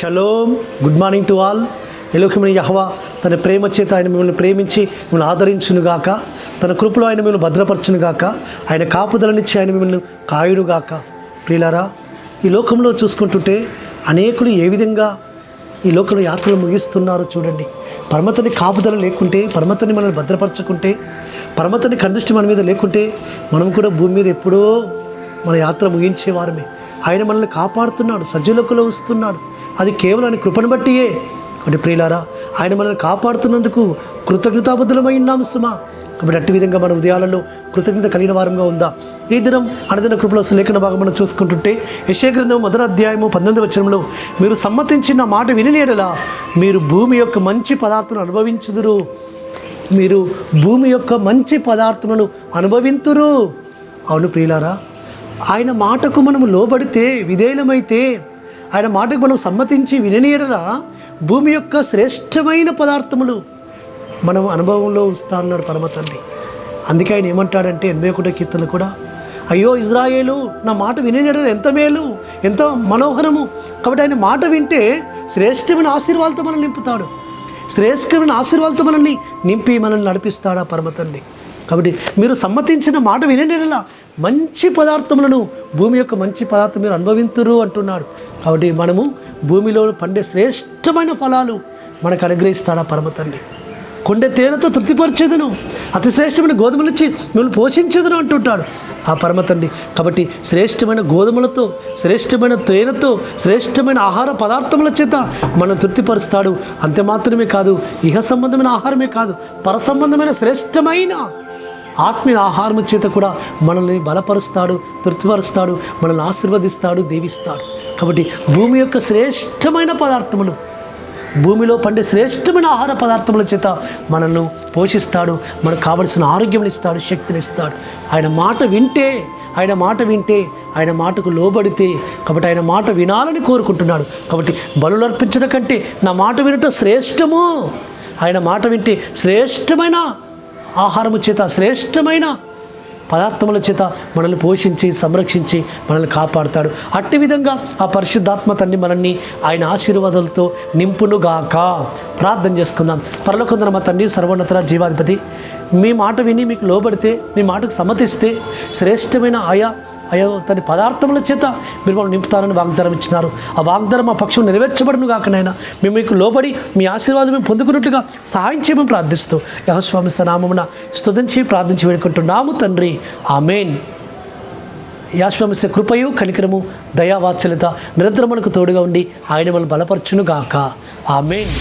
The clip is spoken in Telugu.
Shalom. Good morning to all. ఎలోకమైన యెహోవా తన ప్రేమ చేత ఆయన మిమ్మల్ని ప్రేమించి మిమ్మల్ని ఆదరించునుగాక. తన కృపలో ఆయన మిమ్మల్ని భద్రపరచునుగాక. ఆయన కాపుదలనిచ్చి ఆయన మిమ్మల్ని కాయునుగాక. ప్రియులారా, ఈ లోకంలో చూసుకుంటుంటే అనేకులు ఏ విధంగా ఈ లోకంలో యాత్రలు ముగిస్తున్నారో చూడండి. పరమతని కాపుదల లేకుంటే, పరమతని మనల్ని భద్రపరచుకుంటే, పరమతని కందృష్టి మన మీద లేకుంటే మనం కూడా భూమి మీద ఎప్పుడో మన యాత్ర ముగించేవారమే. ఆయన మనల్ని కాపాడుతున్నాడు, సజ్జలోకంలో ఉంచుతున్నాడు. అది కేవలం ఆయన కృపను బట్టియే. అంటే ప్రియులారా, ఆయన మనల్ని కాపాడుతున్నందుకు కృతజ్ఞతాబద్ధులమై ఉన్నాము సుమా. కాబట్టి అట్టి విధంగా మన హృదయాలలో కృతజ్ఞత కలిగిన వారంగా ఉందా? ఈ దినం అనుదిన కృపలో లేఖన భాగం మనం చూసుకుంటుంటే యెషయా గ్రంథం 1వ అధ్యాయము 19వ వచనంలో, మీరు సమ్మతించిన మాట విని ఎడల మీరు భూమి యొక్క మంచి పదార్థాలను అనుభవించుదురు. మీరు భూమి యొక్క మంచి పదార్థములను అనుభవింతురు. అవును ప్రియులారా, ఆయన మాటకు మనము లోబడితే, విధేయులమైతే, ఆయన మాటకు మనం సమ్మతించి విననీయడల భూమి యొక్క శ్రేష్టమైన పదార్థములు మనం అనుభవంలో ఉంచుతా అన్నాడు పరమ తండ్రి. అందుకే ఆయన ఏమంటాడంటే 81వ కీర్తనలు కూడా, అయ్యో ఇజ్రాయేలు, నా మాట విననీయడల ఎంత మేలు, ఎంత మనోహరము. కాబట్టి ఆయన మాట వింటే శ్రేష్టమైన ఆశీర్వాదాలతో మనల్ని నింపుతాడు. శ్రేష్టమైన ఆశీర్వాదాలతో మనల్ని నింపి మనల్ని నడిపిస్తాడు ఆ పరమ తండ్రి. కాబట్టి మీరు సమ్మతించిన మాట విననీయడల మంచి పదార్థములను, భూమి యొక్క మంచి పదార్థం మీరు అనుభవింతురు అంటున్నాడు. కాబట్టి మనము భూమిలో పండే శ్రేష్టమైన ఫలాలు మనకు అనుగ్రహిస్తాడు ఆ పరమ తండ్రి. కొండె తేనెతో తృప్తిపరిచేదను, అతి శ్రేష్టమైన గోధుమలిచ్చి మిమ్మల్ని పోషించేదను అంటుంటాడు ఆ పరమ తండ్రి. కాబట్టి శ్రేష్టమైన గోధుమలతో, శ్రేష్టమైన తేనెతో, శ్రేష్టమైన ఆహార పదార్థముల చేత మనం తృప్తిపరుస్తాడు. అంతే మాత్రమే కాదు, ఇహ సంబంధమైన ఆహారమే కాదు, పర సంబంధమైన శ్రేష్టమైన ఆత్మీయ ఆహారం చేత కూడా మనల్ని బలపరుస్తాడు, తృప్తిపరుస్తాడు, మనల్ని ఆశీర్వదిస్తాడు, దీవిస్తాడు. కాబట్టి భూమి యొక్క శ్రేష్టమైన పదార్థములు, భూమిలో పండే శ్రేష్టమైన ఆహార పదార్థముల చేత మనల్ని పోషిస్తాడు, మనకు కావలసిన ఆరోగ్యం ఇస్తాడు, శక్తిని ఇస్తాడు. ఆయన మాట వింటే, ఆయన మాట వింటే, ఆయన మాటకు లోబడితే, కాబట్టి ఆయన మాట వినాలని కోరుకుంటున్నాడు. కాబట్టి బలులు అర్పించడం కంటే నా మాట వినటం శ్రేష్టము. ఆయన మాట వింటే శ్రేష్టమైన ఆహారము చేత, శ్రేష్టమైన పదార్థముల చేత మనల్ని పోషించి, సంరక్షించి మనల్ని కాపాడుతాడు. అట్టి విధంగా ఆ పరిశుద్ధాత్మ తండ్రి మనల్ని ఆయన ఆశీర్వాదాలతో నింపునుగాక. ప్రార్థన చేసుకుందాం. పరలోకందున మా తండ్రి, సర్వోన్నత జీవాధిపతి, మీ మాట విని మీకు లోబడితే, మీ మాటకు సమ్మతిస్తే శ్రేష్టమైన ఆయా తన పదార్థముల చేత మీరు మమ్మల్ని నింపుతారని వాగ్దానం ఇచ్చినారు. ఆ వాగ్దానం మా పక్షం నెరవేర్చబడును కాకనైనా మేము మీకు లోబడి మీ ఆశీర్వాదం మేము పొందుకున్నట్టుగా సహాయం చేయమని ప్రార్థిస్తూ యెహోవా నామమున స్తుతించి ప్రార్థించి వేడుకుంటున్నాము తండ్రి. ఆమేన్. యెహోవా కృపయు కనికరము దయావాత్సల్యత నిరంతరం మనకు తోడుగా ఉండి ఆయన మనల్ని బలపరచును గాక. ఆమేన్.